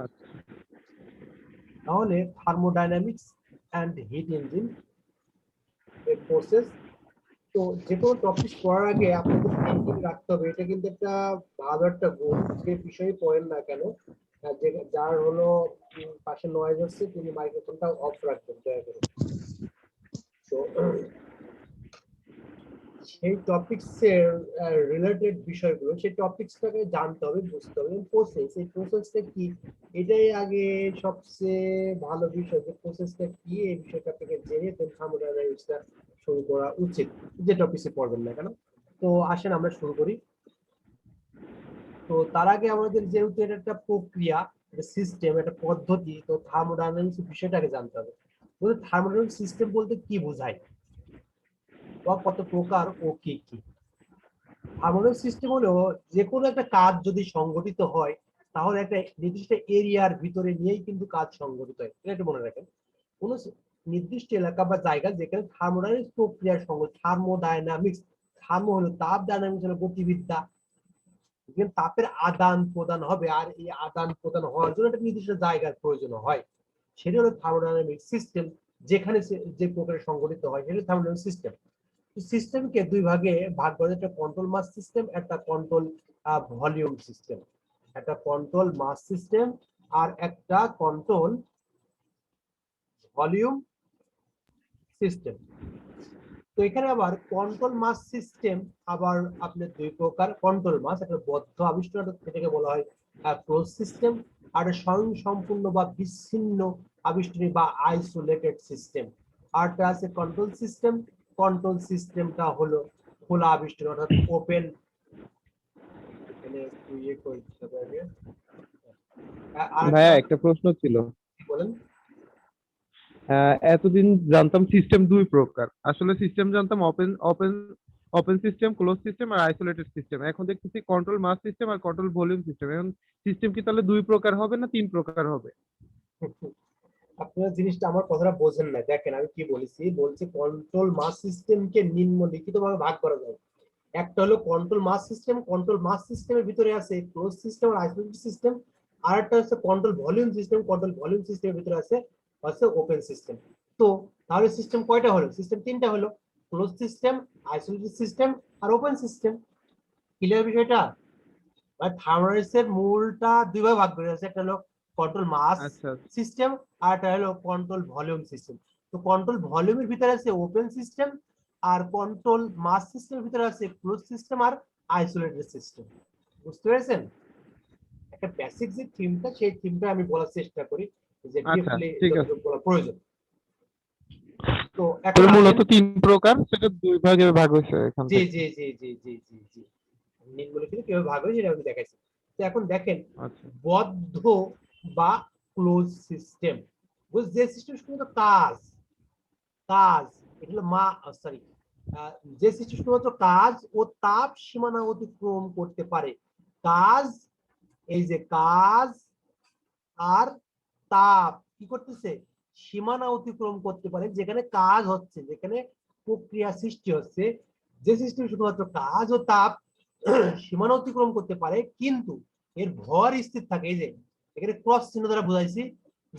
আচ্ছা। তাহলে thermodynamics and hit engine এর প্রসেস। তো যে কোনো টপিক পড়ার আগে আপনাদের থিঙ্কিং রাখতে হবে, এটা কিন্তু একটা ভালো একটা গুণ। যে বিষয়ে পড়েন না কেন, যে যার হলো পাশে নয়েজ হচ্ছে তিনি মাইক্রোফোনটা অফ রাখবেন দয়া করে। তো সেই টপিকস এর রিলেটেড বিষয়গুলো, সেই টপিকসটাকে জানতে হবে, বুঝতে হবে। প্রসেস, এই প্রসেসটা কি, এটাই আগে সবচেয়ে ভালো বিষয়, যে প্রসেসটা কি এই বিষয়টা থেকে জেনে দেন থার্মোডাইনামিক্সটা শুরু করা উচিত, যে টপিকসে পড়বেন না কেন। তো আসেন আমরা শুরু করি। তো তার আগে আমাদের যেহেতু এটা একটা প্রক্রিয়া, একটা সিস্টেম, একটা পদ্ধতি, তো থার্মোডাইনামিক্স বিষয়টাকে জানতে হবে। বলতে থার্মোডাইনামিক্স সিস্টেম বলতে কি বোঝায় বা কত প্রকার ও কি কি। থার্মোডাইনামিক্স সিস্টেম হলো যে কোনো একটা কাজ যদি সংগঠিত হয় তাহলে একটা নির্দিষ্ট এরিয়ার ভিতরে নিয়েই কিন্তু কাজ সংগঠিত হয়, এটা একটু মনে রাখেন। কোন নির্দিষ্ট এলাকা বা জায়গা যেখানে থার্মোডাইনামিক্স প্রক্রিয়ার সঙ্গে, থার্মোডাইনামিক্স, থার্মো হলো তাপ, ডাইনামিক্স হলো গতিবিদ্যা, যেখানে তাপের আদান প্রদান হবে, আর এই আদান প্রদান হওয়ার জন্য একটা নির্দিষ্ট জায়গার প্রয়োজন হয়, সেটা হলো থার্মোডাইনামিক সিস্টেম। যেখানে যে প্রকারে সংগঠিত হয় সেটা থার্মোডাইনামিক সিস্টেম। সিস্টেমকে দুই ভাগে ভাগ করা, একটা কন্ট্রোল মাস সিস্টেম, একটা কন্ট্রোল ভলিউম সিস্টেম। একটা কন্ট্রোল মাস সিস্টেম আর একটা কন্ট্রোল ভলিউম সিস্টেম। তো এখানে আবার কন্ট্রোল মাস সিস্টেম আবার আপনার দুই প্রকার। কন্ট্রোল মাস একটা বদ্ধ আবিষ্কার, যেটাকে বলা হয় ক্লোজ সিস্টেম, আর স্বয়ং সম্পূর্ণ বা বিচ্ছিন্ন আবিষ্কারী বা আইসোলেটেড সিস্টেম। আরটা আছে কন্ট্রোল সিস্টেম। কন্ট্রোল সিস্টেমটা হলো খোলা আবিষ্কার, অর্থাৎ ওপেন। এখানে একটু ইয়ে করে দিতে হবে আগে। আর একটা ভাইয়া একটা প্রশ্ন ছিল। বলেন। এতদিন জানতাম সিস্টেম দুই প্রকার, আসলে সিস্টেম জানতাম open open open system, close system আর আইসোলেটেড সিস্টেম। এখন দেখতেছি কন্ট্রোল মাস সিস্টেম আর কন্ট্রোল ভলিউম সিস্টেম। এখন সিস্টেম কি তাহলে দুই প্রকার হবে না তিন প্রকার হবে? আপনারা জিনিসটা আমার কথাটা বোঝেন না, দেখেন আমি কি বলেছি। বলছি কন্ট্রোল মাস সিস্টেমকে নিম্নলিখিত ভাবে ভাগ করা যায়। একটা হলো কন্ট্রোল মাস সিস্টেম, কন্ট্রোল মাস সিস্টেমের ভিতরে আছে ক্লোজ সিস্টেম আর আইসোলেটেড সিস্টেম। আর একটা হচ্ছে control volume system, control volume সিস্টেমের ভিতরে আছে ওপেন সিস্টেম। তো তাহলে সিস্টেম কয়টা হলো? সিস্টেম তিনটা হলো, ক্লোজ সিস্টেম, আইসোলেটেড সিস্টেম আর ওপেন সিস্টেম। ক্লিয়ার বিষয়টা? মানে থার্মোডাইনামিক্সের মূলটা দুই ভাগে ভাগ করে আছে, একটা হলো কন্ট্রোল মাস আচ্ছা সিস্টেম আর একটা হলো কন্ট্রোল ভলিউম সিস্টেম। তো কন্ট্রোল ভলিউমের ভিতরে আছে ওপেন সিস্টেম, আর কন্ট্রোল মাস সিস্টেমের ভিতরে আছে ক্লোজ সিস্টেম আর আইসোলেটেড সিস্টেম। বুঝতে পেরেছেন? একটা বেসিক যে থিমটা, সেই থিমটা আমি বলার চেষ্টা করি, যে আচ্ছা, ব্রিফলি ঠিক আছে। যতটুকু বলা প্রয়োজন। তো এখন তাহলে আসেন। মূলত তিন প্রকার, সেটা দুই ভাগে ভাগ হয়েছে এখান জি থেকে। জি জি জি জি জি জি নিম্নলিখিত কিভাবে ভাগ হয় সেটা আমি দেখাইছি। তো এখন দেখেন, আচ্ছা বদ্ধ বা ক্লোজ সিস্টেম, যে সিস্টেম শুধুমাত্র কাজ কাজ এটা হলো সরি, যে সিস্টেম শুধুমাত্র কাজ ও তাপ সীমানা অতিক্রম করতে পারে। কাজ, এই যে কাজ আর তাপ কি করতেছে? সীমানা অতিক্রম করতে পারে। যেখানে কাজ হচ্ছে, যেখানে প্রক্রিয়া সৃষ্টি হচ্ছে, যে সিস্টেম শুধুমাত্র কাজ ও তাপ সীমানা অতিক্রম করতে পারে কিন্তু এর ভর স্থির থাকে। এই যে এখানে ক্রস চিহ্ন দ্বারা বোঝাইছি,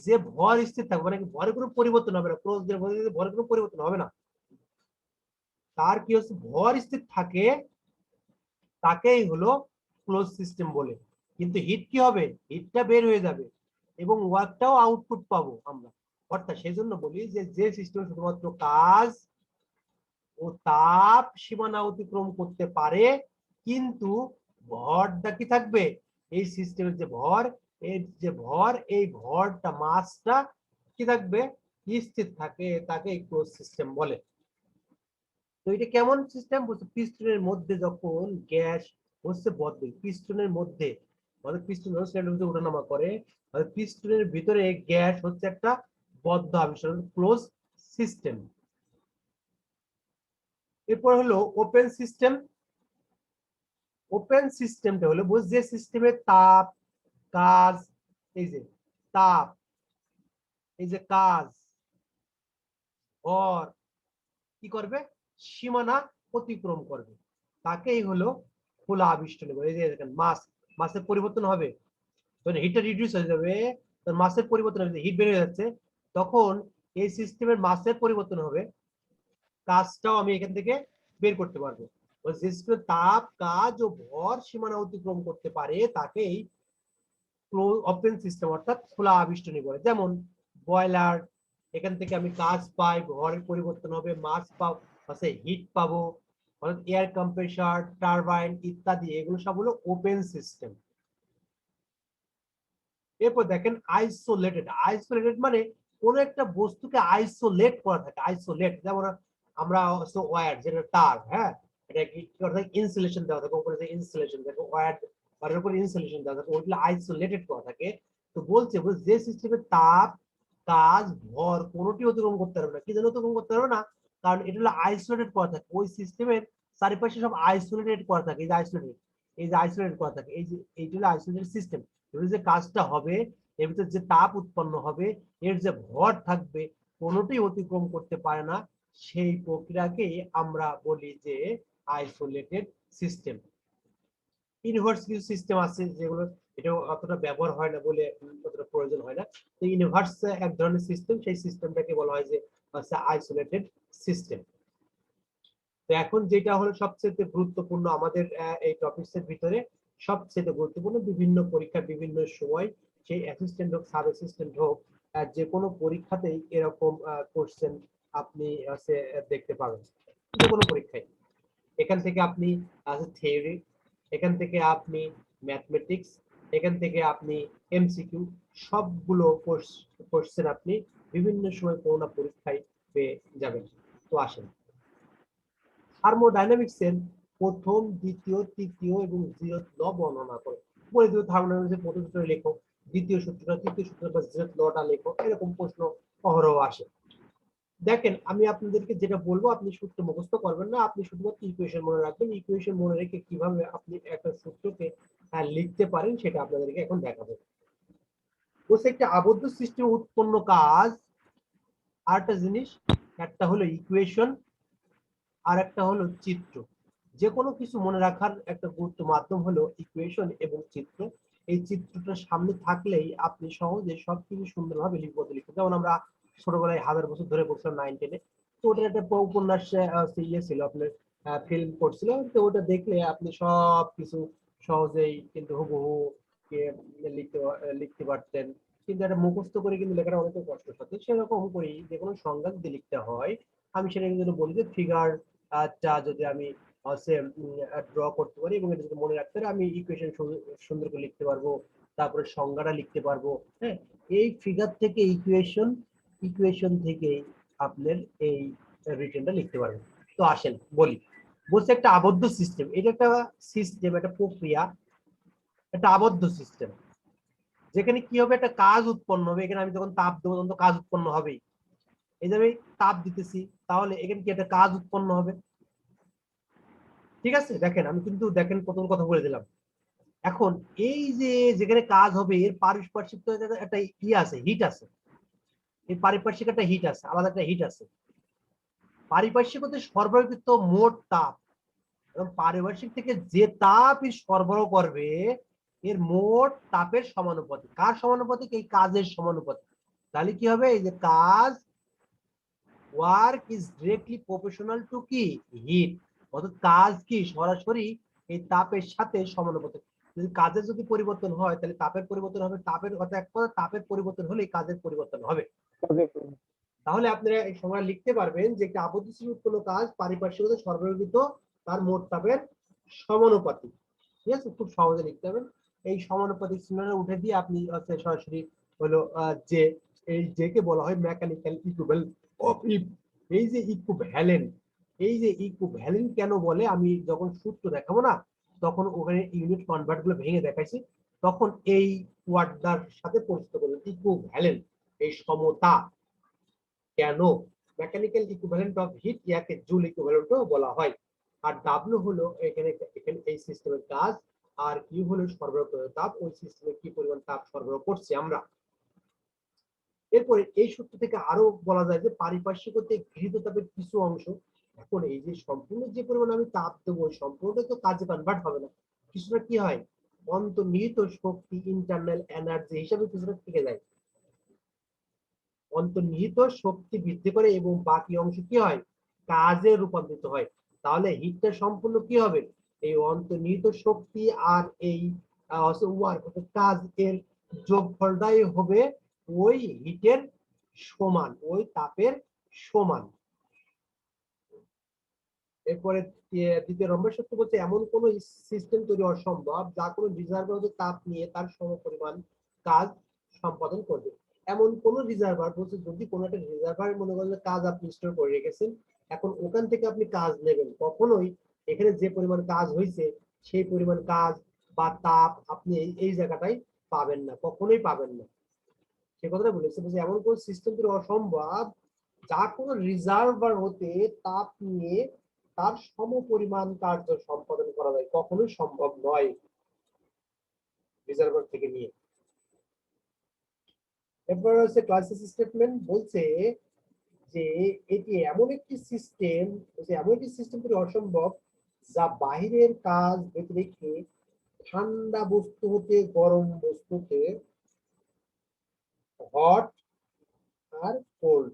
যে ভর স্থির থাকবে, মানে ভরে কোনো পরিবর্তন হবে না। ক্রস দিয়ে বোঝাইছি ভরে কোনো পরিবর্তন হবে না, তার কি হচ্ছে ভর স্থির থাকে, তাকেই হলো ক্লোজ সিস্টেম বলে। কিন্তু হিট কি হবে? হিটটা বের হয়ে যাবে এবং ওয়ার্কটাও আউটপুট পাবো আমরা। অর্থাৎ সেজন্য বলি যে যে সিস্টেম শুধুমাত্র কাজ ও তাপ সীমানা অতিক্রম করতে পারে কিন্তু ভরটা কি থাকবে? এই সিস্টেমের যে ভর, এই ভরটা, মাসটা কি থাকবে? স্থির থাকে, তাকে ক্লোজ সিস্টেম বলে। তো এটা কেমন সিস্টেম? পিস্টনের মধ্যে যখন গ্যাস হচ্ছে বদ্ধ, পিস্টনের মধ্যে মানে পিস্টন ওঠানামা করে, পিস্টনের ভিতরে গ্যাস হচ্ছে একটা বদ্ধ আবিষ্কার, ক্লোজ সিস্টেম। এরপর হলো ওপেন সিস্টেম। ওপেন সিস্টেমটা হলো যে সিস্টেমে তাপ, কাজ, এই যে তাপ, এই যে কাজ, ভর কি করবে? সীমানা অতিক্রম করবে, তাকেই হলো খোলা আবিষ্কার বলে। এই যে দেখেন মাস, মাসের পরিবর্তন হবে, যখন হিটটা রিডিউস হয়ে যাবে, তখন মাসের পরিবর্তন হবে, হিট বেড়ে যাচ্ছে, তখন এই সিস্টেমের মাসের পরিবর্তন হবে, কাজটাও আমি এখান থেকে বের করতে পারবো। যে সিস্টেমের তাপ, কাজ ও ভর সীমানা অতিক্রম করতে পারে তাকেই ওপেন সিস্টেম অর্থাৎ খোলা আবিষ্টনী বলে। যেমন বয়লার, এখান থেকে আমি কাজ পাই, ভরের পরিবর্তন হবে, মাস পাবো, হিট পাবো, অর্থাৎ এয়ার কম্প্রেসার, টারবাইন ইত্যাদি, এগুলো সব হলো ওপেন সিস্টেম। এরপর দেখেন আইসোলেটেড। আইসোলেটেড মানে কোন একটা বস্তুকে আইসোলেট করা থাকে, আইসোলেট। যেমন আমরা ওয়্যার, যেটা তার, হ্যাঁ, এটা কি করা থাকে, ইনসুলেশন দেওয়া থাকে, উপরে যে ইনসুলেশন থাকে, ওয়্যারের উপরে ইনসুলেশন দেওয়া থাকে, ওইগুলো আইসোলেটেড করা থাকে। তো বলছে যে সিস্টেমে তাপ, কাজ, ভর কোনোটি অতিক্রম করতে পারবে না। কি জন্য অতিক্রম করতে পারবে না? কারণ এটা হলো আইসোলেটেড করা থাকে, ওই সিস্টেমের চারিপাশে সব আইসোলেটেড করা থাকে। এই যে আইসোলেটেড, এই যে আইসোলেটেড করা থাকে, এই যে এইটা হলো আইসোলেটেড সিস্টেম। যে কাজটা হবে, এর ভিতরে যে তাপ উৎপন্ন হবে, এর যে ভর থাকবে, কোনোটি অতিক্রম করতে পারে না, সেই প্রক্রিয়াকে আমরা বলি যে আইসোলেটেড সিস্টেম। ইউনিভার্স কিছু সিস্টেম আছে যেগুলো এটা অতটা ব্যবহার হয় না বলে অতটা প্রয়োজন হয় না। তো ইউনিভার্স এক ধরনের সিস্টেম, সেই সিস্টেমটাকে বলা হয় যে আইসোলেটেড সিস্টেম। তো এখন যেটা হলো সবচেয়ে গুরুত্বপূর্ণ আমাদের এই টপিকসের ভিতরে, সবচেয়ে গুরুত্বপূর্ণ, বিভিন্ন পরীক্ষা বিভিন্ন সময়, সেই অ্যাসিস্ট্যান্ট হোক, সাব অ্যাসিস্ট্যান্ট হোক, যে কোনো পরীক্ষাতেই এরকম কোশ্চেন আপনি দেখতে পাবেন, যে কোনো পরীক্ষায়। এখান থেকে আপনি থিওরি, এখান থেকে আপনি ম্যাথমেটিক্স, এখান থেকে আপনি এমসিকিউ, সবগুলো কোশ্চেন আপনি বিভিন্ন সময় কোনো না পরীক্ষায় পেয়ে যাবেন। তো আসেন থার্মোডাইনামিক্সের প্রথম, দ্বিতীয়, তৃতীয় এবং জিরোথ ল বর্ণনা করে। বলে দিও থার্মোডাইনামিক্সের প্রথম সূত্র লেখো, দ্বিতীয় সূত্রটা, তৃতীয় সূত্র বা জিরোথ লটা লেখো, এরকম প্রশ্ন অহরহ আসে। দেখেন আমি আপনাদেরকে যেটা বলবো, আপনি সূত্র মুখস্থ করবেন না, আপনি শুধুমাত্র ইকুয়েশন মনে রাখবেন। ইকুয়েশন মনে রেখে কিভাবে আপনি একটা সূত্রকে লিখতে পারেন সেটা আপনাদেরকে এখন দেখাবো। বলছে একটা আবদ্ধ সিস্টেমে উৎপন্ন কাজ, আরেকটা জিনিস, একটা হলো ইকুয়েশন, আর একটা হলো চিত্র। যে কোনো কিছু মনে রাখার একটা গুরুত্ব মাধ্যম হলো ইকুয়েশন এবং চিত্র। এই চিত্রটা সামনে থাকলেই আপনি সহজে সবকিছু সুন্দরভাবে লিপিবদ্ধ লিখতে। যেমন আমরা ছোটবেলায় 1000 বছর ধরে পড়ছিলাম 9-10-এ, তো ওটার একটা উপন্যাস ইয়ে ছিল, আপনার ফিল্ম করছিল, তো ওটা দেখলে আপনি সব কিছু সহজেই কিন্তু হুবহু লিখতে লিখতে পারতেন। কিন্তু এটা মুখস্থ করে কিন্তু লেখাটা অনেক কষ্টসাধ্য। সেরকম করেই যে কোনো সংজ্ঞা যদি লিখতে হয়, আমি সেটা কিন্তু বলি যে ফিগার যদি আমি ড্র করতে পারি এবং এটা যদি মনে রাখতে পারি, আমি ইকুয়েশন সুন্দর করে লিখতে পারবো, তারপরে সংজ্ঞাটা লিখতে পারবো। হ্যাঁ, এই ফিগার থেকে ইকুয়েশন, ইকুয়েশন থেকে আপনার এই রিটেনটা লিখতে পারবেন। তো আসেন বলি, বলছে একটা আবদ্ধ সিস্টেম, এটা একটা সিস্টেম, একটা প্রক্রিয়া, একটা আবদ্ধ সিস্টেম, যেখানে কি হবে, একটা কাজ উৎপন্ন হবে। এখানে আমি যখন তাপ দেবো তখন তো কাজ উৎপন্ন হবেই। এই যে আমি তাপ দিতেছি, তাহলে এখানে কি একটা কাজ উৎপন্ন হবে। ঠিক আছে, দেখেন আমি কিন্তু দেখেন প্রথম কথা বলে দিলাম। এখন এই যে যেখানে কাজ হবে, এর পারিপার্শ্বিক একটা আছে, হিট আছে। এই পারিপার্শ্বিক একটা হিট আছে, আলাদা একটা হিট আছে। পারিপার্শ্বিক হতে সরবরাহকৃত মোট তাপ এবং পারিপার্শ্বিক থেকে যে তাপ সরবরাহ করবে, এর মোট তাপের সমানুপাতিক। কার সমানুপাতিক? এই কাজের সমানুপাতিক। তাহলে কি হবে, এই যে কাজ, work is directly proportional to কি হিট, অর্থাৎ কাজ কি সরাসরি এই তাপের সাথে সমানুপাতিক। যদি কাজের যদি পরিবর্তন হয় তাহলে তাপের পরিবর্তন হবে, তাপের কথা এক কথা, তাপের পরিবর্তন হলে কাজের পরিবর্তন হবে। তাহলে আপনারা এই সময় লিখতে পারবেন যে একটা আবদ্ধ সিস্টেমে উৎপন্ন কাজ পারিপার্শ্বিকতা সরবরাহকৃত তার মোট তাপের সমানুপাতিক। ঠিক আছে, খুব সহজে লিখতে পারবেন। এই সমানুপাতিক চিহ্নটা উঠে দিয়ে আপনি সরাসরি হলো যে, এই যে কে বলা হয় মেকানিক্যাল ইকুইভ্যালেন্ট অফ ইফ। এই যে ইকুইভ্যালেন্ট, এই যে ইকুইভ্যালেন্ট কেন বলে, আমি যখন সূত্র দেখাবো না, তখন ওখানে ইউনিট কনভার্ট গুলো ভেঙে দেখাইছি, তখন এই ওয়ার্ডটার সাথে পরিচিত করবেন। ইকুইভ্যালেন্ট, এই সমতা। কেন মেকানিক্যাল ইকুইভ্যালেন্ট অফ হিট, ইয়াকে জুল ইকুইভ্যালেন্টও বলা হয়। আর ডাব্লিউ হলো এখানে এখানে এই সিস্টেমের কাজ, আর কিউ হলো সরবরাহ তাপ, ওই সিস্টেমে কি পরিমাণ তাপ সরবরাহ করছি আমরা। এরপরে এই সূত্র থেকে আরো বলা যায় যে পারিপার্শ্বিকতে গৃহীত তাপের কিছু অংশ, এখন এই যে সম্পূর্ণ যে পরিমাণ আমি তাপ দেবো সম্পূর্ণ তো কাজে কনভার্ট হবে না, কিছুটা কি হয় অন্তর্নিহিত শক্তি ইন্টারনাল এনার্জি হিসাবে কিছুটা থেকে যায়। অন্তর্নিহিত শক্তি বৃদ্ধি করে এবং বাকি অংশ কি হয়, কাজে রূপান্তরিত হয়। তাহলে হিটটা সম্পূর্ণ কি হবে, এই অন্তর্নিহিত শক্তি আর এই ওয়ার্ক কাজ এর যোগফলটাই হবে ওই হিটের সমান, ওই তাপের সমান। এরপরে দ্বিতীয় নম্বর সূত্র বলছে এমন কোন সিস্টেম তৈরি অসম্ভব যা কোনো রিজার্ভার তাপ নিয়ে তার সমপরিমাণ কাজ সম্পাদন করবে। এমন কোন রিজার্ভার বলছে, যদি কোনো একটা রিজার্ভার মনে করেন কাজ আপনি স্টোর করে রেখেছেন, এখন ওখান থেকে আপনি কাজ নেবেন, কখনোই এখানে যে পরিমাণ কাজ হয়েছে সেই পরিমাণ কাজ বা তাপ আপনি এই জায়গাটাই পাবেন না, কখনোই পাবেন না। সে কথাটা বলেছে যে এমন কোন সিস্টেম তৈরি অসম্ভব যা কোনো রিজার্ভার হতে তাপ নিয়ে তার সমপরিমাণ কার্য সম্পাদন করা যায়, কখনোই সম্ভব নয় রিজার্ভার থেকে নিয়ে। এরপর হচ্ছে ক্লাসিস স্টেটমেন্ট বলছে যে এটি এমন একটি সিস্টেম, এমন একটি সিস্টেম তৈরি অসম্ভব যা বাহিরের কাজ ব্যতিরেকে ঠান্ডা বস্তু হতে গরম বস্তুতে, হট আর কোল্ড,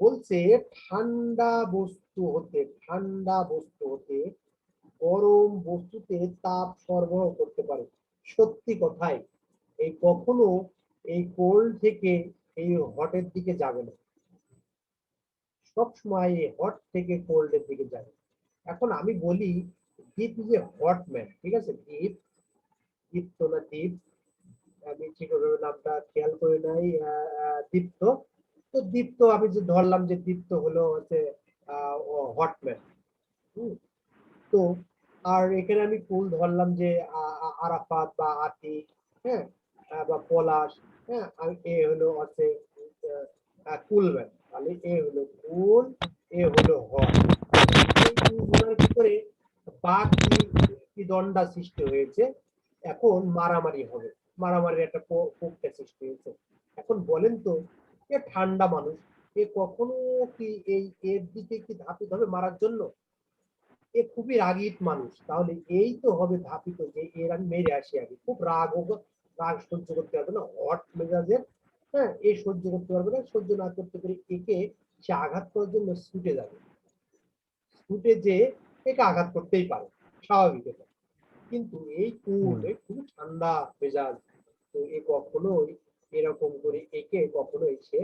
বলছে ঠান্ডা বস্তু হতে গরম বস্তুতে তাপ সরবরাহ করতে পারে। সত্যি কথাই, এই কখনো এই কোল্ড থেকে এই হটের দিকে যাবে না, সবসময় এই হট থেকে কোল্ডের দিকে যাবে। এখন আমি বলি দীপ ইজ এ হট ম্যান, ঠিক আছে, দীপ, দীপ্ত না দীপ, আমি ঠিকভাবে নামটা খেয়াল করে নাই, দীপ্ত। তো দীপ্ত আমি যে ধরলাম যে দীপ্ত হলো হচ্ছে হটম্যান। তো আর এখানে আমি কুল ধরলাম যে আরাফাত বা আতিক, হ্যাঁ, বা পলাশ, হ্যাঁ, আর এ হলো হচ্ছে কুলম্যান। তাহলে এ হলো কুল, এ হলো হট। এই দুজনের ভিতরে বাকি কি দণ্ডা সৃষ্টি হয়েছে, এখন মারামারি হবে, মারামারির একটা প্রক্রিয়া সৃষ্টি হয়েছে। এখন বলেন তো, এ ঠান্ডা মানুষ, এ কখনো কি এই এর দিকে কি ধাপিত হবে মারার জন্য? এ খুবই রাগীট মানুষ, তাহলে এই তো হবে ধাপিত যে এর আমি মেরে আসি আগে, খুব রাগ হোক, রাগ সহ্য করতে পারবে না, হট মেজাজের, হ্যাঁ, এ সহ্য করতে পারবে না, সহ্য না করতে পেরে একে সে আঘাত করার জন্য ছুটে যাবে, ছুটে যে একে আঘাত করতেই পারে, স্বাভাবিক এটা। কিন্তু এই কুল খুবই ঠান্ডা মেজাজ, তো এ কখনোই এরকম করে একে কখনোই সে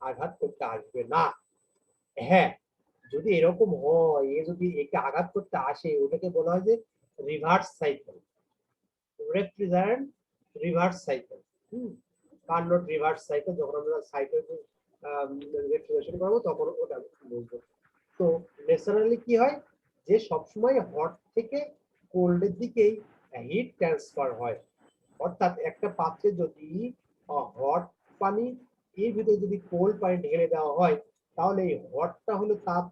আঘাত করতে আসবে না। হ্যাঁ, যদি এরকম হয়, এ যদি একে আঘাত করতে আসে, ওটাকে বলা হয় যে reverse cycle, refrigerant reverse cycle. Carnot reverse cycle, যখন আমরা সাইকেল রেফ্রিজারেশন করবো তখন ওটা বলবো। তো ন্যাচারালি কি হয়, যে সবসময় হট থেকে কোল্ডের দিকেই হিট ট্রান্সফার হয়। অর্থাৎ একটা পাত্রে যদি হট পানি, এর ভিতরে যদি কোল্ড পানি ঢেলে দেওয়া হয়, তাহলে এই হটটা হলো তাপ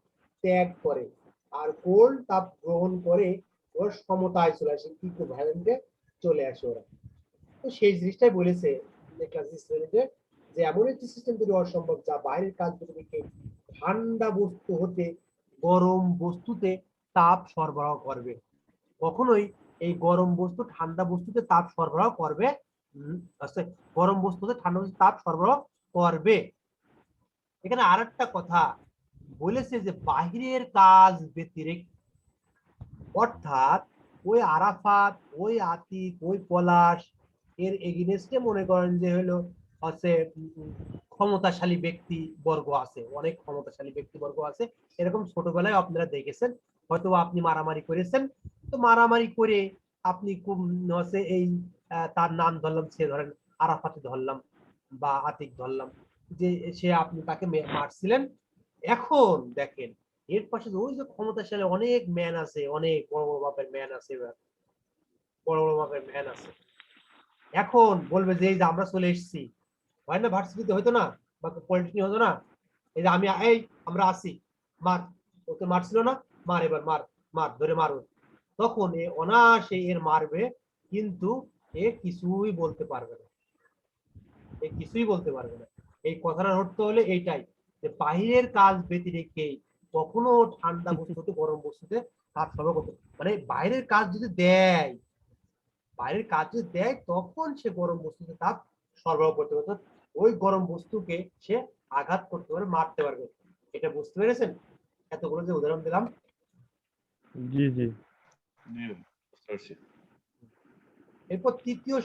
ত্যাগ করে আর কোল্ড তাপ গ্রহণ করে, ওর সমতায় চলে আসে, ইকুইভ্যালেন্টে চলে আসে ওরা। তো সেই জিনিসটাই বলেছে যে এমন একটি সিস্টেম তৈরি অসম্ভব যা বাইরের কাজগুলিকে ঠান্ডা বস্তু হতে গরম বস্তুতে তাপ সরবরাহ করবে। কখনোই এই গরম বস্তু ঠান্ডা বস্তুতে তাপ সরবরাহ করবে, গরম বস্তুতে ঠান্ডা বস্তুতে তাপ সরবরাহ করবে। এখানে আর একটা কথা বলেছে যে বাহিরের কাজ ব্যতিরেকে, অর্থাৎ ওই আরাফাত, ওই আতিক, ওই পলাশ এর এগেইনস্টে মনে করেন যে হলো হচ্ছে ক্ষমতাশালী ব্যক্তি বর্গ আছে, অনেক ক্ষমতাশালী ব্যক্তিবর্গ আছে, এরকম ছোটবেলায় আপনারা দেখেছেন, হয়তো আপনি মারামারি করেছেন, তো মারামারি করে আপনি খুব হচ্ছে এই তার নাম ধরলাম, সে ধরেন আরাফাত ধরলাম বা আতিক ধরলাম, যে সে আপনি তাকে মারছিলেন। এখন দেখেন এর পাশে ওই যে ক্ষমতাশালী অনেক ম্যান আছে, অনেক বড় বড় মাপের ম্যান আছে, বড় বড় মাপের ম্যান আছে, এখন বলবে যে এই যে আমরা চলে এসেছি, হয় না, ভার্সিটিতে হয়তো না বা পলিটেকনিক হতো না, এই যে আমি এই আমরা আসি, মার, ওকে মারছিল না, মার এবার মার, মার ধরে মারো, তখন এ অনায়াসে এর মারবে, কিন্তু এ কিছুই বলতে পারবে না, এ কিছুই বলতে পারবে না। এই কথাটার অর্থ হলে এইটাই, যে বাহিরের কাজ ব্যতিরেকে কখনো ঠান্ডা বস্তুতে গরম বস্তুতে তাপ সরবরাহ করতে, মানে বাইরের কাজ যদি দেয় তখন সে গরম বস্তুতে তাপ সরবরাহ করতে পারে, ওই গরম বস্তুকে সে আঘাত করতে পারে, মারতে পারবে। এটা বুঝতে পেরেছেন? এতগুলো যে উদাহরণ দিলাম। জি জি। জি বুঝতে পারছি। এরপর তৃতীয়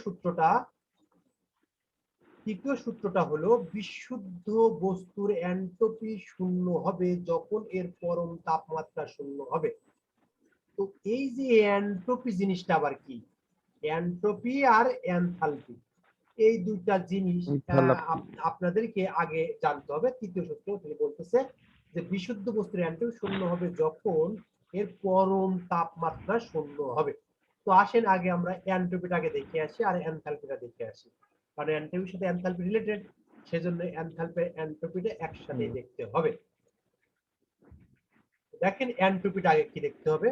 সূত্রটা হলো বিশুদ্ধ বস্তুর এন্ট্রপি শূন্য হবে যখন এর পরম তাপমাত্রা শূন্য হবে। তো এই যে এন্ট্রপি জিনিসটা আবার কি? এন্ট্রপি আর এনথালপি এই দুইটা জিনিস আপনাদেরকে আগে জানতে হবে। তৃতীয় সূত্র তিনি বলতেছে যে বিশুদ্ধ বস্তুর এন্ট্রপি শূন্য হবে যখন এর পরম তাপমাত্রা শূন্য হবে। তো আসেন আগে আমরা এন্ট্রপিটাকে দেখে আসি আর এনথালপিটা দেখে আসি, কারণ এন্ট্রপির সাথে এনথালপি রিলেটেড, সেজন্য এনথালপি এন্ট্রপিটা একসাথে দেখতে হবে। দেখেন এন্ট্রপিটা আগে কি দেখতে হবে।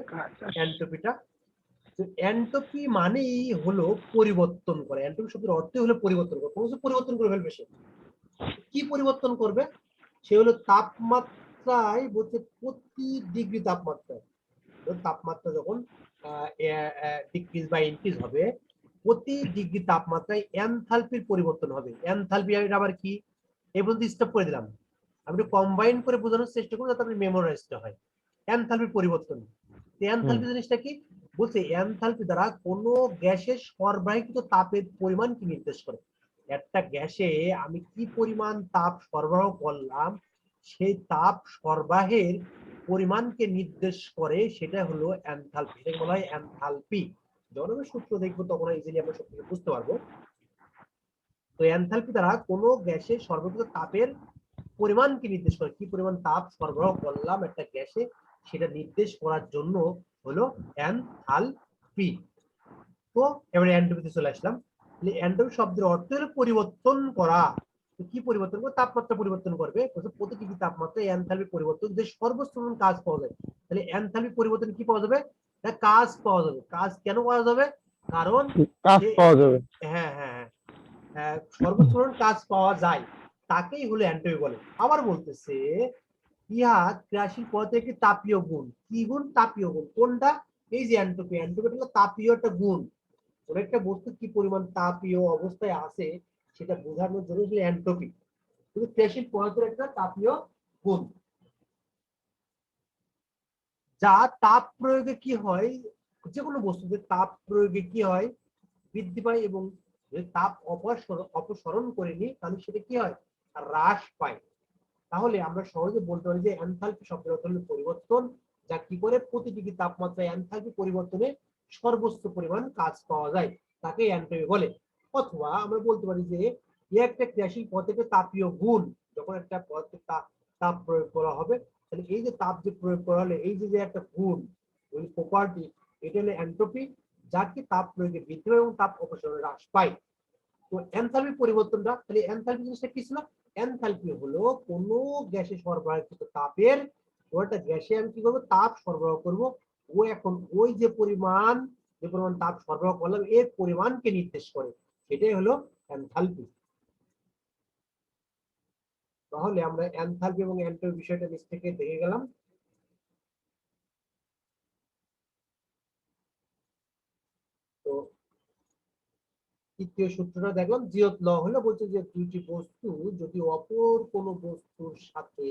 এন্ট্রপিটা, এন্ট্রপি মানেই হলো পরিবর্তন করে, এন্ট্রপি শব্দের অর্থই হলো পরিবর্তন করে, কোনো কিছু পরিবর্তন করে ফেলবে সে। কি পরিবর্তন করবে? সে হলো তাপমাত্রায়, বলছে প্রতি ডিগ্রি তাপমাত্রায়, তাপমাত্রা যখন ডিক্রিজ বা ইনক্রিজ হবে, প্রতি ডিগ্রি তাপমাত্রায় এনথালপির পরিবর্তন হবে। এনথালপি আবার কি? এই পর্যন্ত স্টপ করে দিলাম, আমি একটু কম্বাইন করে বোঝানোর চেষ্টা করব যাতে আপনি মেমোরাইজটা হয়। এনথালপির পরিবর্তন, এনথালপি জিনিসটা কি? বলছে এনথালপি দ্বারা কোন গ্যাসের সরবরাহিত তাপের পরিমাণকে নির্দেশ করে। একটা গ্যাসে আমি কি পরিমাণ তাপ সরবরাহ করলাম, সেই তাপ সরবরাহের পরিমাণকে নির্দেশ করে, সেটা হলো এনথালপি, এটাকে বলা হয় এনথালপি। যখন আমরা সূত্র দেখবো তখন ইজিলি আমরা সূত্রটা বুঝতে পারবো। তো এনথালপি দ্বারা কোনো গ্যাসের সর্বোচ্চ তাপের পরিমাণকে নির্দেশ করে, কি পরিমাণ তাপ সরবরাহ করলাম একটা গ্যাসে সেটা নির্দেশ করার জন্য হলো এনথালপি। তো এবারে এন্ট্রপিতে চলে আসলাম। এন্ট্রপি শব্দের অর্থ হলো পরিবর্তন করা। কি পরিবর্তন করবে? তাপমাত্রা পরিবর্তন করবে। প্রতি ডিগ্রি তাপমাত্রায় এনথালপি পরিবর্তন যে সর্বোচ্চ কাজ পাওয়া যায়, তাহলে এনথালপি পরিবর্তন কি পাওয়া যাবে? না কাজ পাওয়া যাবে। কাজ কেন পাওয়া যাবে? কারণ কাজ পাওয়া যাবে। হ্যাঁ হ্যাঁ হ্যাঁ, সর্বোচ্চ কাজ পাওয়া যায়, তাকেই হলো এন্ট্রপি বলে। আবার বলতেছে ইহা ক্রিয়াশীল পদার্থের একটি তাপীয় গুণ। কি গুণ? তাপীয় গুণ। কোনটা? এই যে এন্ট্রপি, এন্ট্রপি হলো তাপীয় একটা গুণ। কোন একটা বস্তু কি পরিমাণ তাপীয় অবস্থায় আছে সেটা বোঝানোর জন্য যে এন্ট্রপি, কিন্তু ক্রিয়াশীল পদার্থের একটা তাপীয় গুণ, যা তাপ প্রয়োগে কি হয়, যে কোনো বস্তুতে তাপ প্রয়োগে কি হয়, বৃদ্ধি পায়, এবং যদি তাপ অপসরণ করে নি তাহলে সেটা কি হয়? হ্রাস পায়। তাহলে আমরা সহজে বলতে পারি যে এনথালপি শব্দের অর্থ হলো পরিবর্তন, যা কি করে প্রতি ডিগ্রি তাপমাত্রায় এনথালপি পরিবর্তনে সর্বোচ্চ পরিমাণ কাজ পাওয়া যায়, তাকে এনথালপি বলে। অথবা আমরা বলতে পারি যে একটা ক্রিয়াশীল পদার্থের তাপীয় গুণ, যখন একটা পদার্থে তাপ প্রয়োগ করা হবে, তাহলে এই যে তাপ যে প্রয়োগ করা হলে এই যে একটা গুণ, ওই প্রপার্টি, এটা হলো এন্ট্রপি, যা কি তাপ প্রয়োগে বৃদ্ধি পায় এবং তাপ অপসরণে হ্রাস পায়। তো এনথালপি পরিবর্তনটা, তাহলে এনথালপি জিনিসটা কি ছিল? এনথালপি হলো কোন গ্যাসে সরবরাহিত তাপের, ওটা গ্যাসে আমি কি করবো? তাপ সরবরাহ করব, ও এখন ওই যে পরিমাণ তাপ সরবরাহ করলাম এর পরিমাণকে নির্দেশ করে, সেটাই হলো এনথালপি। তাহলে আমরা এনথালপি এবং এন্ট্রপি বিষয়টা নিচ থেকে দেখে গেলাম। তো তৃতীয় সূত্রটা দেখলাম, জিওত ল হলো বলছে যে দুইটি বস্তু যদি অপর কোন বস্তুর সাথে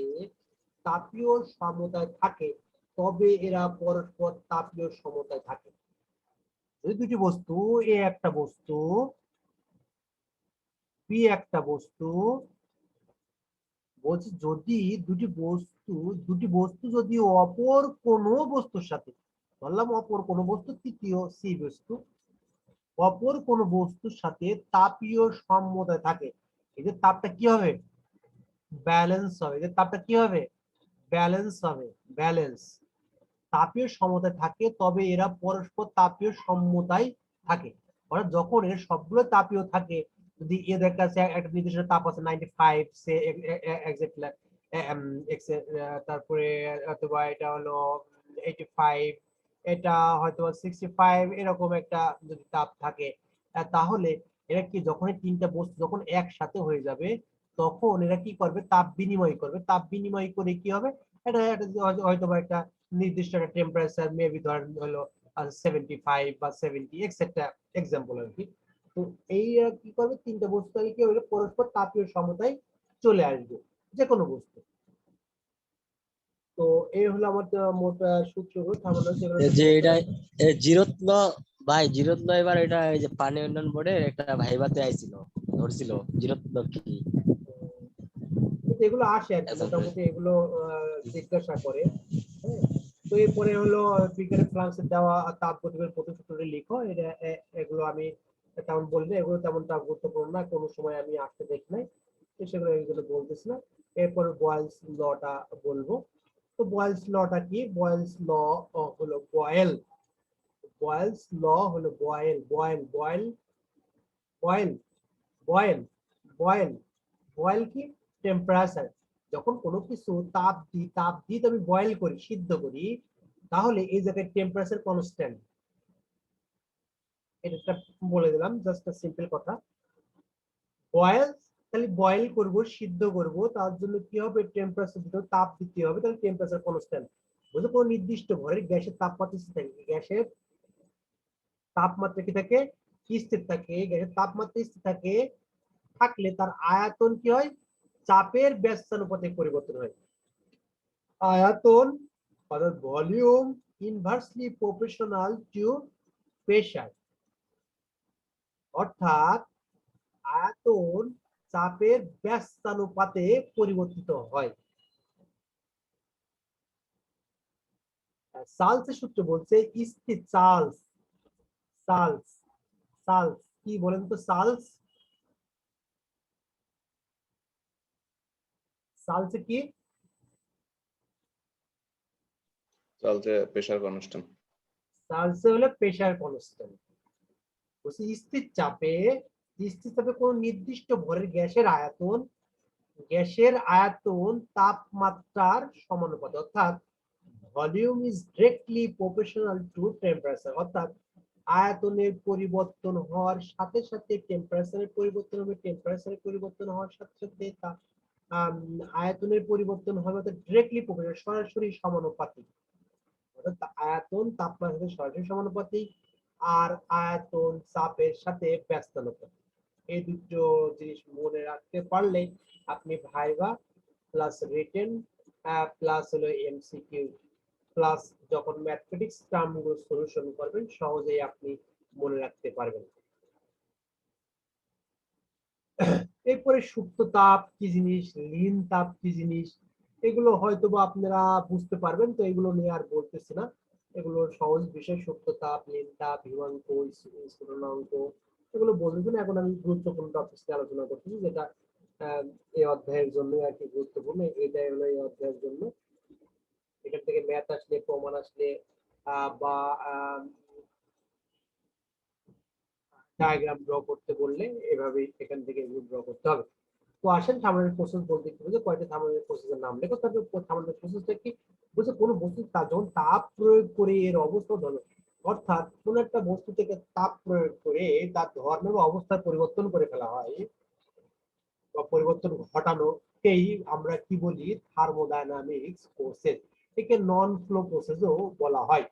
তাপীয় সমতায় থাকে তবে এরা পরস্পর তাপীয় সমতায় থাকে। যদি দুটি বস্তু, এ একটা বস্তু, বি একটা বস্তু, বলছে যদি দুটি বস্তু যদি অপর কোন বস্তুর সাথে, বললাম অপর কোন বস্তু, তৃতীয় সি বস্তু, অপর কোন বস্তুর সাথে তাপীয় সমতায় থাকে, এদের তাপটা কি হবে? ব্যালেন্স হবে। এদের তাপটা কি হবে? ব্যালেন্স হবে। ব্যালেন্স, তাপীয় সমতায় থাকে তবে এরা পরস্পর তাপীয় সমতায় থাকে। অর্থাৎ যখন এর সবগুলো তাপীয় থাকে, যদি এদের কাছে একটা নির্দিষ্ট তাপ আছে 95 সে এক্সাক্টলি, তারপরে অথবা এটা হলো 85, এটা হয়তো 65, এরকম একটা যদি তাপ থাকে, তাহলে এরা কি, যখন এই তিনটা বস্তু যখন একসাথে হয়ে যাবে তখন এরা কি করবে? তাপ বিনিময় করবে। তাপ বিনিময় করে কি হবে? এটা হয়তো বা একটা নির্দিষ্ট একটা টেম্পারেচার মেবি ধরেন হলো 75 বা 70 এক্সেট্রা এক্সাম্পল আর কি। তো এই কি করবে, তিনটা বস্তু আগে কি হলো পরস্পর তাপীয় সমতায় চলে আসবে যে কোনো বস্তু। তো এই হলো আমার মোট সূত্রগুলো থার্মোডাইনামিক্স, যেগুলো এই যে পড়তে এটা হবে। জিরোত্ব ভাই, জিরোত্ব এবার এটা এই যে পানি উন্নয়ন বোর্ডের একটা ভাইভাতে আইছিল, ধরছিল জিরোত্ব কি। কিন্তু এগুলো আসে আর কি, আচ্ছা, মোটামুটি এগুলো জিজ্ঞাসা করে। হ্যাঁ, তো এরপরে হলো বিজ্ঞানের ফ্রান্সের দেওয়া তাপ গতিবেগের প্রথম সূত্রটি লিখো। এটা এগুলো আমি তেমন বললে এগুলো তেমনটা গুরুত্বপূর্ণ না, কোনো সময় আমি আসতে দেখি নাই, তো সেগুলো এগুলো বলতেছি না। এরপর বয়েলস লটা বলবো। তো বয়েলস লটা কি? বয়েলস ল হলো বয়েল, বয়েলস ল হলো Boyle Boyle Boyle Boyle Boyle Boyle Boyle কি? টেম্পারেচার। যখন কোনো কিছু তাপ দিয়ে আমি বয়েল করি, সিদ্ধ করি, তাহলে এই জায়গায় টেম্পারেচার কনস্ট্যান্ট। এটা বলে দিলাম, জাস্ট সিম্পল কথা। বয়েল, তাহলে বয়েল করব, সিদ্ধ করব, তার জন্য কি হবে? টেম্পারেচার দিতে হবে, তাপ দিতে হবে, তাহলে টেম্পারেচার কনস্ট্যান্ট। বুঝলো? কোনো নির্দিষ্ট ঘরের গ্যাসের তাপমাত্রা স্থির থাকে, গ্যাসের তাপমাত্রা কি থাকে? স্থির থাকে। গ্যাসের তাপমাত্রা স্থির থাকে, থাকলে তার আয়তন কি হয়? চাপের ব্যস্তানুপাতে পরিবর্তন হয়। আয়তন অর্থাৎ volume inversely proportional to pressure, অর্থাৎ আয়তন চাপের ব্যস্তানুপাতে পরিবর্তিত হয়। চার্লসের সূত্র বলছে স্থির চার্লস, চার্লস চার্লস কি বলেন তো? চার্লস, চার্লস কি? চলছে প্রেসার কনস্ট্যান্ট। চার্লস হলো প্রেসার কনস্ট্যান্ট। বলছি স্থির চাপে, স্থির চাপে কোন নির্দিষ্ট ভরের গ্যাসের আয়তন তাপমাত্রার সমানুপাতে, অর্থাৎ volume is directly proportional to temperature, অর্থাৎ আয়তনের পরিবর্তন হওয়ার সাথে সাথে টেম্পারেচারের পরিবর্তন হবে, টেম্পারেচারের পরিবর্তন হওয়ার সাথে সাথে আয়তনের পরিবর্তন হবে, অর্থাৎ ডিরেক্টলি প্রপোর্শনাল, সরাসরি সমানুপাতিক। অর্থাৎ আয়তন তাপমাত্রার সাথে সরাসরি সমানুপাতিক, আর আয়তন চাপের সাথে ব্যস্তানুপাতিক। এই দুটো জিনিস মনে রাখতে পারলে আপনি ভাইভা প্লাস রিটেন প্লাস হলো এমসিকিউ প্লাস যখন ম্যাথমেটিক্স টার্মগুলো সলিউশন করবেন সহজেই আপনি মনে রাখতে পারবেন। এরপরে সুপ্ত তাপ কি জিনিস, লীন তাপ কি জিনিস, এগুলো হয়তো বা আপনারা বুঝতে পারবেন, তো এগুলো নিয়ে আর বলতেছি না। এগুলো সহজ বিষয়, সুপ্ত তাপ, লীন তাপ, হিমাঙ্ক, স্ফুটনাঙ্ক, এগুলো বলবেন। এখন আমি গুরুত্বপূর্ণ টপিক নিয়ে আলোচনা করতেছি, যেটা এই অধ্যায়ের জন্য আর কি গুরুত্বপূর্ণ। এটাই হলো এই অধ্যায়ের জন্য। এখান থেকে ম্যাথ আসলে, প্রমাণ আসলে বা ডায়াগ্রাম ড্র করতে বললে এভাবেই এখান থেকে ড্র করতে হবে। তো আসেন থার্মোডাইনামিক প্রসেস বলতে কি বুঝে, কয়টা থার্মোডাইনামিক প্রসেসের নাম লেখো। তারপর থার্মোডাইনামিক প্রসেসটা কি বুঝে? কোনো বস্তু যখন তাপ প্রয়োগ করে এর অবস্থা ধরো, অর্থাৎ কোন একটা বস্তু থেকে তাপ প্রয়োগ করে তার ধর্মের বা অবস্থার পরিবর্তন করে ফেলা হয় বা পরিবর্তন ঘটানোকেই আমরা কি বলি? Thermodynamics process. একে নন ফ্লো প্রসেসও বলা হয়।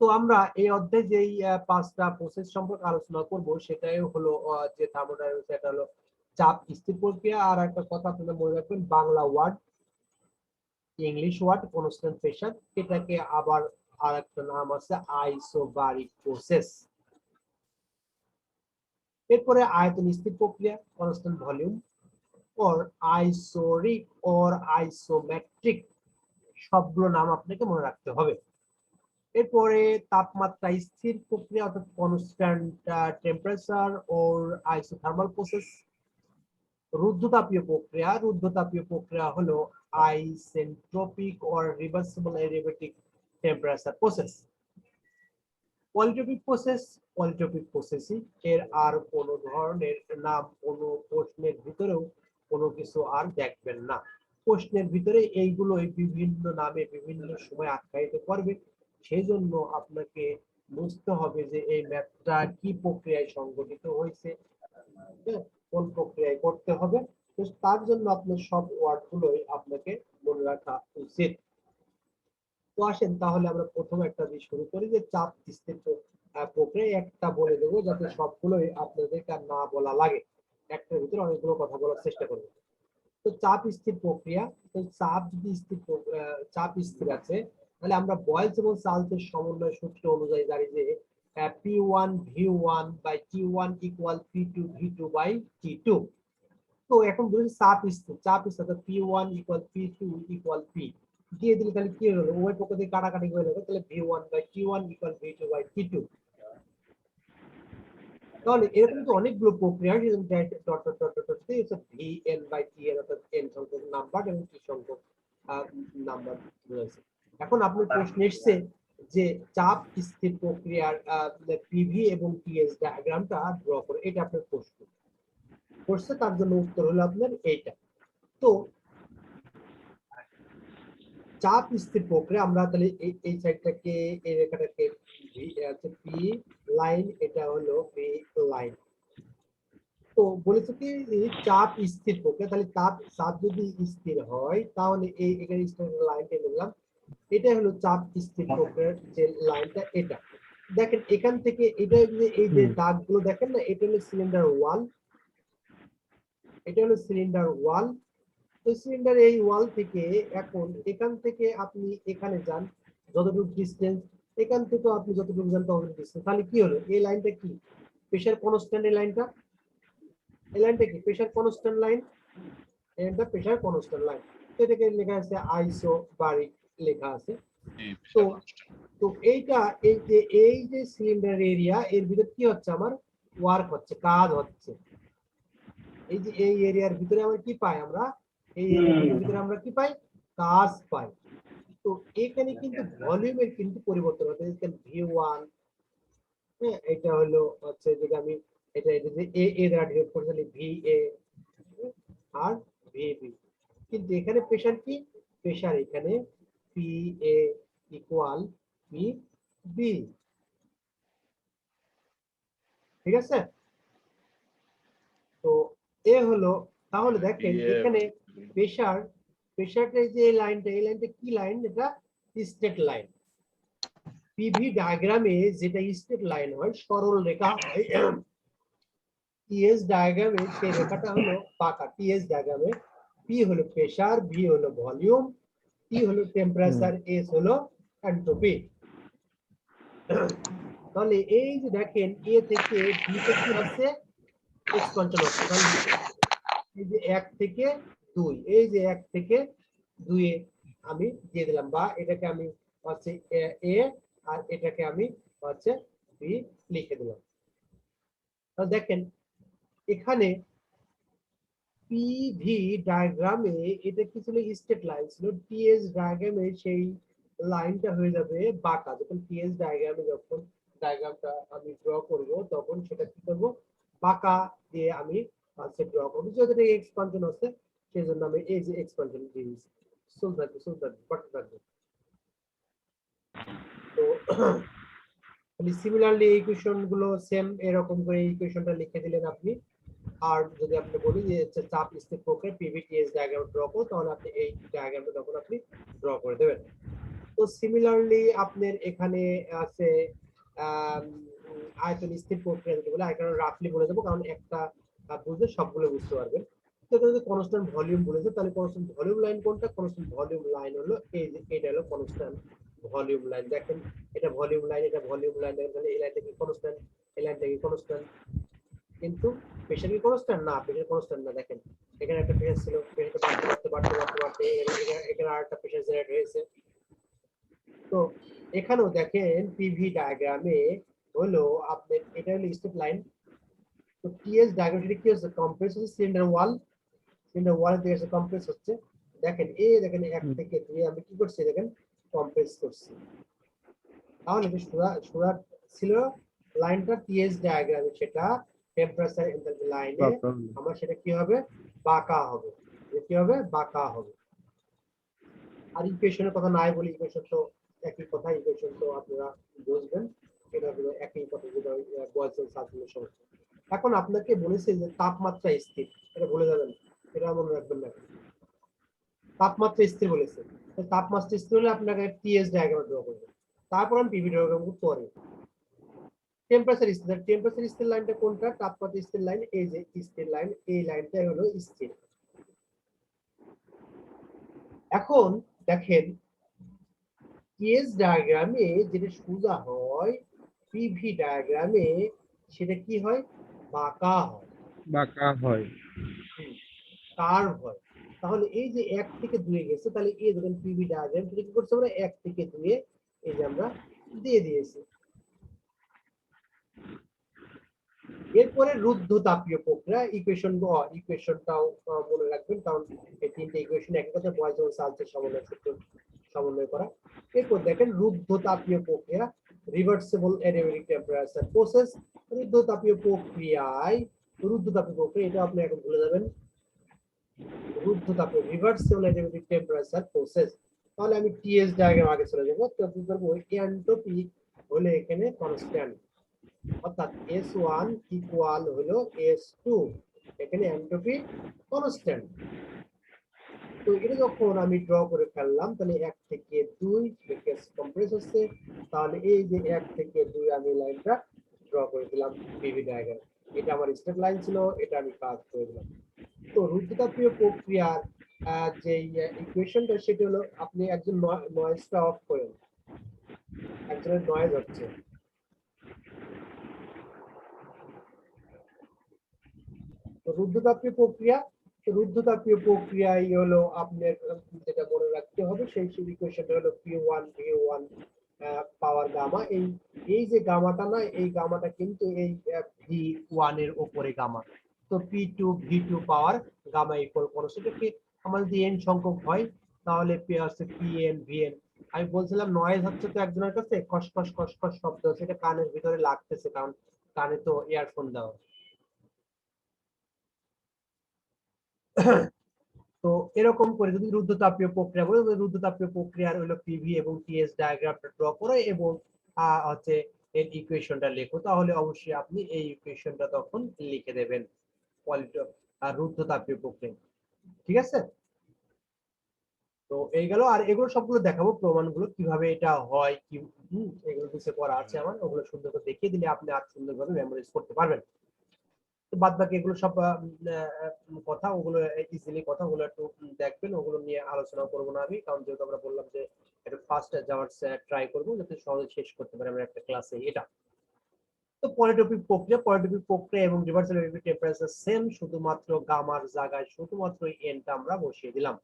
তো আমরা এই অধ্যায়ে যেই পাঁচটা প্রসেস সম্পর্কে আলোচনা করব সেটাই হলো যে থার্মোডাইনামিক্স, এটা হলো চাপ স্থির প্রক্রিয়া। আর একটা কথা আপনারা মনে রাখবেন, Bangla word, English word constant pressure, এটাকে আবার আর একটা নাম আছে আইসোবারিক প্রসেস। এরপরে আয়তন স্থির প্রক্রিয়া, constant volume, or আইসোরিক or isometric, সবগুলো নাম আপনাকে মনে রাখতে হবে। এরপরে তাপমাত্রা স্থির প্রক্রিয়া অর্থাৎ constant temperature or isothermal process. রুদ্ধতাপীয় প্রক্রিয়া হলো isentropic or reversible adiabatic temperature process. Polytropic প্রসেসই এর আর কোনো ধরনের নাম কোনো প্রশ্নের ভিতরেও কোনো কিছু আর দেখবেন না। প্রশ্নের ভিতরে এইগুলোই বিভিন্ন নামে বিভিন্ন সময় আখ্যায়িত করবে। সেই জন্য আপনাকে বুঝতে হবে যে এই ম্যাথটা কি প্রক্রিয়ায় সংগঠিত হয়েছে, কোন প্রক্রিয়ায় করতে হবে। তো তার জন্য আপনার সব ওয়ার্ড গুলোই আপনাকে মনে রাখা উচিত। আসেন তাহলে আমরা প্রথমে একটা দিয়ে শুরু করি যে চাপ স্থির প্রক্রিয়া একটা বলে দেবো যাতে সবগুলোই আপনাদের আর না বলা লাগে, একটার ভিতরে অনেকগুলো কথা বলার চেষ্টা করবো। তো চাপ স্থির প্রক্রিয়া, তো চাপ যদি চাপ স্থির আছে তাহলে আমরা বয়েলস এবং চার্লসের সমন্বয় সূত্র অনুযায়ী জানি যে P1 V1 by T1 equal P2 V2 by T2। তো এখন বলি চাপ স্থির অর্থাৎ P1 equal P2 equal P দিয়ে দিলে তাহলে কি হলো, উভয় পক্ষ থেকে কাটাকাটি হয়ে যাবে, তাহলে V1 by T1 equal V2 by T2। তাহলে এরকম তো অনেকগুলো প্রক্রিয়া Vn বাই Tn অর্থাৎ n সংখ্যক নাম্বার এবং T সংখ্যক নাম্বার রয়েছে। এখন আপনার প্রশ্ন এসছে যে চাপ স্থির প্রক্রিয়ার পিভি এবং টিএস ডায়াগ্রামটা ড্র করে, এটা আপনার প্রশ্ন করছে, তার জন্য উত্তর হলো আপনার এইটা। তো চাপ স্থির প্রক্রিয়া আমরা তাহলে এই সাইডটাকে এই রেখাটাকে পি লাইন, এটা হলো পি লাইন। তো বলেছে কি চাপ স্থির প্রক্রিয়া, তাহলে চাপ যদি স্থির হয় তাহলে এই এখানে স্ট্যান্ডার্ড লাইনটা নিলাম, এটা হলো চাপ স্থির প্রক্রিয়ার যে লাইনটা। এটা দেখেন এখান থেকে এটা যে এই যে দাগগুলো দেখেন না, এটা হলো সিলিন্ডার ওয়াল, এটা হলো সিলিন্ডার ওয়াল। তো সিলিন্ডার এই ওয়াল থেকে এখন এখান থেকে আপনি এখানে যান যতটুকু ডিসটেন্স, এখান থেকে আপনি যতটুকু যান ততটুকু ডিসটেন্স, তাহলে কি হলো এই লাইনটা কি প্রেসার কনস্ট্যান্ট, এই লাইনটা কি প্রেসার কনস্ট্যান্ট লাইন, এটা প্রেসার কনস্ট্যান্ট লাইন। তো এটাকে লেখা আছে আইসোবারিক লেখা আছে। তো তো এই যে সিলিন্ডার এরিয়া এর ভিতর কি হচ্ছে, আমার ওয়ার্ক হচ্ছে, কাজ হচ্ছে। এই যে এই এরিয়ার ভিতরে আমরা কি পাই, আমরা এই এরিয়ার ভিতরে আমরা কি পাই, কাজ পাই। তো এখানে কিন্তু ভলিউমের কিন্তু পরিবর্তন হচ্ছে, দেখেন V1, হ্যাঁ এটা হলো হচ্ছে যেটা আমি এটা যে এ দ্বারা ডিনোট করছি VA আর VB, কিন্তু এখানে প্রেসার কি, প্রেসার এখানে PA ইকুয়াল PB, ঠিক আছে। তো এ হলো, তাহলে দেখেন এখানে প্রেসারটা যে লাইনটা, এই লাইনটা কি লাইন, এটা স্ট্রেট লাইন। পিভি ডায়াগ্রামে যেটা স্ট্রেট লাইন হয়, সরল রেখা হয়, টিএস ডায়াগ্রামে সেই রেখাটা হলো বাঁকা। টিএস ডায়াগ্রামে পি হলো প্রেসার, ভি হলো ভলিউম, টি হলো টেম্পারেচার, এস হলো এন্ট্রপি। তাহলে এই যে দেখেন এ থেকে বি তে কি হচ্ছে, এক্সপানশন হচ্ছে। তাহলে এই যে 1 থেকে 2, এই যে 1 থেকে 2 এ আমি দিয়ে দিলাম, বা এটাকে আমি হচ্ছে এ আর এটাকে আমি হচ্ছে বি লিখে দিলাম। তাহলে দেখেন এখানে পিভি ডায়াগ্রামে এটা কি ছিল, স্ট্রেট লাইন ছিল, টিএস ডায়াগ্রামে সেই লাইনটা হয়ে যাবে বাঁকা। যখন টিএস ডায়াগ্রামে যখন ডায়াগ্রামটা আমি ড্র করব তখন সেটা কি করব, বাঁকা দিয়ে আমি ড্র করবো। যেহেতু এটা এক্সপানশন হচ্ছে সেই জন্য আমি এই যে এক্সপানশন দিয়েছি, বাড়তে থাকবে। তো সিমিলারলি এই ইকুয়েশন গুলো সেম এরকম করে ইকুয়েশনটা লিখে দিলেন আপনি। আর যদি আপনি বলি যে চাপ স্থির প্রক্রিয়া পিভিটিএস ডায়াগ্রাম ড্র করো, তাহলে আপনি এই ডায়াগ্রামটা তখন আপনি ড্র করে দেবেন। তো সিমিলারলি আপনার এখানে আছে আয়তন স্থির প্রক্রিয়া, যদি বলে এখানে রাফলি বলে দেবো, কারণ একটা বুঝলে সবগুলো বুঝতে পারবেন। তো যদি কনস্ট্যান্ট ভলিউম বলেছে, তাহলে কনস্ট্যান্ট ভলিউম লাইন কোনটা, কনস্ট্যান্ট ভলিউম লাইন হলো এই যে এটা হলো কনস্ট্যান্ট ভলিউম লাইন। দেখেন এটা ভলিউম লাইন, এটা ভলিউম লাইন, তাহলে এই লাইনটা কি কনস্ট্যান্ট, এই লাইনটা কি কনস্ট্যান্ট, কিন্তু প্রেসার কি কনস্ট্যান্ট না, প্রেসার কনস্ট্যান্ট না। দেখেন এখানে একটা প্রেসার ছিল, প্রেসারটা বাড়তে এখানে আরেকটা প্রেসার জেনারেট হয়েছে। তো এখানেও দেখেন পিভি ডায়াগ্রামে হলো আপনার এটা হলো স্ট্রেট লাইন। তো টিএস ডায়াগ্রামটা কি হচ্ছে, কম্প্রেস হচ্ছে, সিলিন্ডার ওয়াল থেকে এসে কম্প্রেস হচ্ছে। দেখেন দেখেন 1 থেকে 2 আমি কি করছি, দেখেন কম্প্রেস করছি। তাহলে সোজা ছিল লাইনটা টিএস ডায়াগ্রামে, সেটা টেম্পারেচার এনথালপি লাইনে আমার সেটা কি হবে, বাঁকা হবে। কি হবে, বাঁকা হবে। আর ইকুয়েশনের কথা নাই বলি, ইকুয়েশন তো একই কথা, ইকুয়েশন তো আপনারা বুঝবেন, এটা হলো একই কথা, যেটা বয়েলসন সার্কুলের সমস্যা। এখন আপনাকে বলেছে যে তাপমাত্রা স্থির, এটা ভুলে যাবেন, এটা মনে রাখবেন না। তাপমাত্রা স্থির বলেছে, তো তাপমাত্রা স্থির হলে আপনাকে টিএস ডায়াগ্রাম ড্র করবেন, তারপর আমি পিভি ডায়াগ্রাম পরে। টেম্পারেচার স্থির লাইনটা কোনটা? তাপমাত্রা স্থির লাইন, এই যে স্থির লাইন, এই লাইনটাই হলো স্থির। এখন দেখেন টিএস ডায়াগ্রামে যেটা সোজা হয়, পিভি ডায়াগ্রামে সেটা কি হয়? বাঁকা হয়, বাঁকা হয়। কার্ভ হয়। তাহলে এই যে 1 থেকে 2 গেছে, তাহলে এই দেখেন পিভি ডায়াগ্রাম কি করছে আমরা 1 থেকে 2 এই যে আমরা দিয়ে দিয়েছি। এরপরে রুদ্ধতাপীয় প্রক্রিয়া, ইকুয়েশনটাও মনে রাখবেন, কারণ এই তিনটে ইকুয়েশন একই কথা, বয়েজ এবং সালসের সমন্বয় সূত্র সমন্বয় করা। এরপর দেখেন রুদ্ধতাপীয় প্রক্রিয়া, রিভার্সিবল অ্যাডিয়াবেটিক টেম্পারেচার প্রসেস। রুদ্ধতাপীয় প্রক্রিয়ায়, এটা আপনি এখন ভুলে যাবেন, রুদ্ধতাপীয় রিভার্সিবল অ্যাডিয়াবেটিক টেম্পারেচার প্রসেস। তাহলে আমি টিএস ডায়াগ্রাম আগে চলে যাব, তো কি করব, এন্ট্রপি হলো এখানে কনস্ট্যান্ট, অর্থাৎ S1 ইকুয়াল হলো S2, এখানে এন্ট্রপি কনস্ট্যান্ট। তো এটা যখন আমি ড্র করে ফেললাম, তাহলে 1 থেকে 2 গ্যাস কম্প্রেস হচ্ছে, তাহলে এই যে 1 থেকে 2 আমি লাইনটা ড্র করে দিলাম পিভি ডায়াগ্রাম। এটা আমার স্টেপ লাইন ছিল, এটা আমি কাজ করে দিলাম। তো রুদ্ধতাপীয় প্রক্রিয়ার যে ইকুয়েশনটা, সেটা হলো, আপনি একজন নয়েজটা অফ করেন, একজনের নয়েজ হচ্ছে। রুদ্ধতাপীয় প্রক্রিয়াই হলো আপনার যেটা মনে রাখতে হবে, সেই ইকুয়েশনটা হলো P1 V1 পাওয়ার গামা। এই যে গামাটা না, এই গামাটা কিন্তু এই V1 এর উপরে গামা। তো P2 V2 পাওয়ার গামা ইকুয়াল কনস্ট্যান্টকে আমাদের যদি n সংখ্যক হয়, তাহলে আছে Pn Vn। আমি বলছিলাম নয়েজ হচ্ছে তো একজনের কাছে খসখস খসখস শব্দ, সেটা কানের ভিতরে লাগতেছে, কারণ কানে তো ইয়ারফোন দেওয়া। তো এরকম করে যদি রুদ্ধতাপীয় প্রক্রিয়া বলে, রুদ্ধতাপীয় প্রক্রিয়ার হলো পিভি এবং টিএস ডায়াগ্রামটা ড্র করে এবং হচ্ছে এর ইকুয়েশনটা লেখো, তাহলে অবশ্যই আপনি এই ইকুয়েশনটা তখন লিখে দেবেন রুদ্ধতাপীয় প্রক্রিয়া। ঠিক আছে, তো এই গেল। আর এগুলো সবগুলো দেখাবো প্রমাণগুলো কিভাবে এটা হয়, কি এগুলো কিছু করা আছে আমার, ওগুলো সুন্দর করে দেখিয়ে দিলে আপনি আর সুন্দরভাবে মেমোরাইজ করতে পারবেন। বাদ বাকি এগুলো সব কথা, ওগুলো ইজিলি কথা, ওগুলো একটু দেখবেন, ওগুলো নিয়ে আলোচনা করবো না আমি, কারণ যেহেতু আমরা বললাম যে একটু ফাস্ট যাওয়ার ট্রাই করবো, যাতে সহজে শেষ করতে পারি আমরা একটা ক্লাসে এটা। তো পলিটোপিক প্রক্রিয়া এবং রিভার্সাল টেম্পারেচার সেম, শুধুমাত্র গামার জায়গায় শুধুমাত্র এনটা আমরা বসিয়ে দিলাম।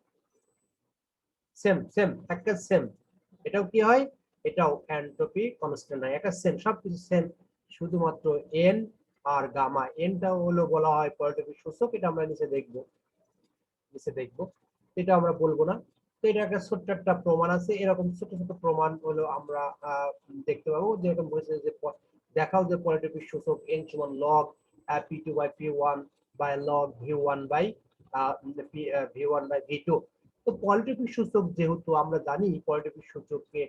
সেম সেম একটা সেম, এটাও কি হয়, এটাও এন্ট্রপি কনস্ট্যান্ট হয়, একটা সেম, সবকিছু সেম, শুধুমাত্র এন আর গামা। এনটা হলো বলা হয় পলিটোপিক সূচক, এটা আমরা নিচে দেখবো, এটা আমরা বলবো না। তো এটা একটা ছোট্ট একটা প্রমাণ আছে, এরকম ছোট ছোট প্রমাণ হলো আমরা দেখতে পাবো, যেরকম বলেছে যে দেখাও যে পলিটোপিক সূচক n সমান log p2 by p1 by log v1 by v2। তো পলিটোপিক সূচক যেহেতু আমরা জানি পলিটোপিক সূচককে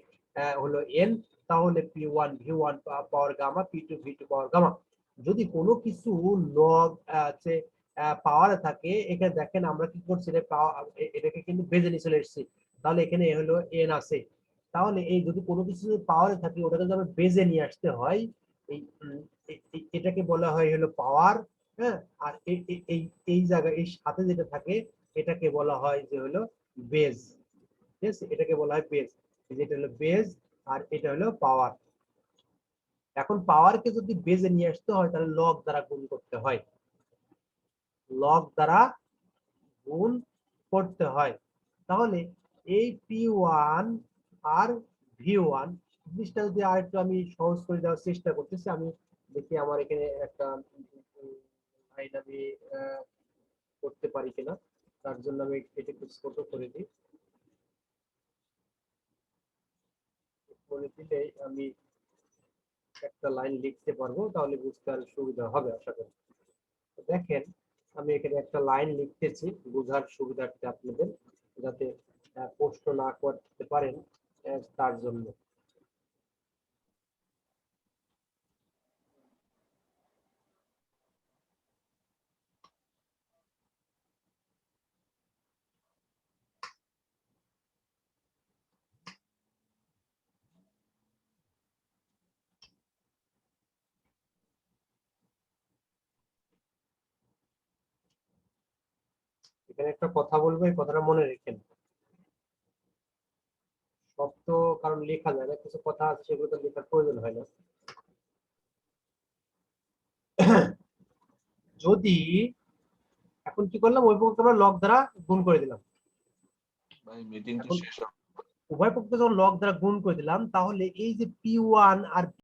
হলো n, তাহলে p1 v1 পাওয়ার গামা, p2 v2 পাওয়ার গামা। যদি কোনো কিছু লগ আছে পাওয়ারে থাকে, এখানে দেখেন আমরা কি করছি, এটাকে কিন্তু বেজে নিয়ে চলে এসেছি, তাহলে এখানে হলো n আছে। তাহলে এই যদি কোনো কিছু পাওয়ারে থাকে, ওটাকে যদি আমরা বেজে নিয়ে আসতে হয়, এই এটাকে বলা হয় হলো পাওয়ার। হ্যাঁ, আর এই জায়গায় এই সাথে যেটা থাকে, এটাকে বলা হয় যে হলো বেজ। ঠিক আছে, এটাকে বলা হয় বেজ, যেটা হলো বেজ, আর এটা হলো পাওয়ার। এখন পাওয়ারকে যদি বেজে নিয়ে আসতে হয়, তাহলে লগ দ্বারা গুণ করতে হয়, লগ দ্বারা গুণ করতে হয়। তাহলে এই P1 আর V1 জিনিসটা যদি আরেকটু আমি সহজ করে দেওয়ার চেষ্টা করতেছি, আমি দেখি আমার এখানে একটা লাইন আমি করতে পারি কিনা, তার জন্য আমি এটা একটু ছোট করে দিই, করে দিলেই আমি একটা লাইন লিখতে পারবো, তাহলে বুঝতে আর সুবিধা হবে আশা করি। দেখেন আমি এখানে একটা লাইন লিখতেছি বোঝার সুবিধার্থে আপনাদের, যাতে প্রশ্ন না করতে পারেন তার জন্য। এখানে একটা কথা বলবো, এই কথাটা মনে রেখেন। সব তো কারণ লেখা যায় না, কিছু কথা আছে সেগুলো তো লেখার প্রয়োজন হয় না। যদি এখন কি করলাম, ওই পক্ষকে আমরা লগ দ্বারা গুণ করে দিলাম। ভাই মিটিং তো এখন শেষ হবে। উভয় পক্ষকে যখন লগ দ্বারা গুণ করে দিলাম, তাহলে এই যে P1 আর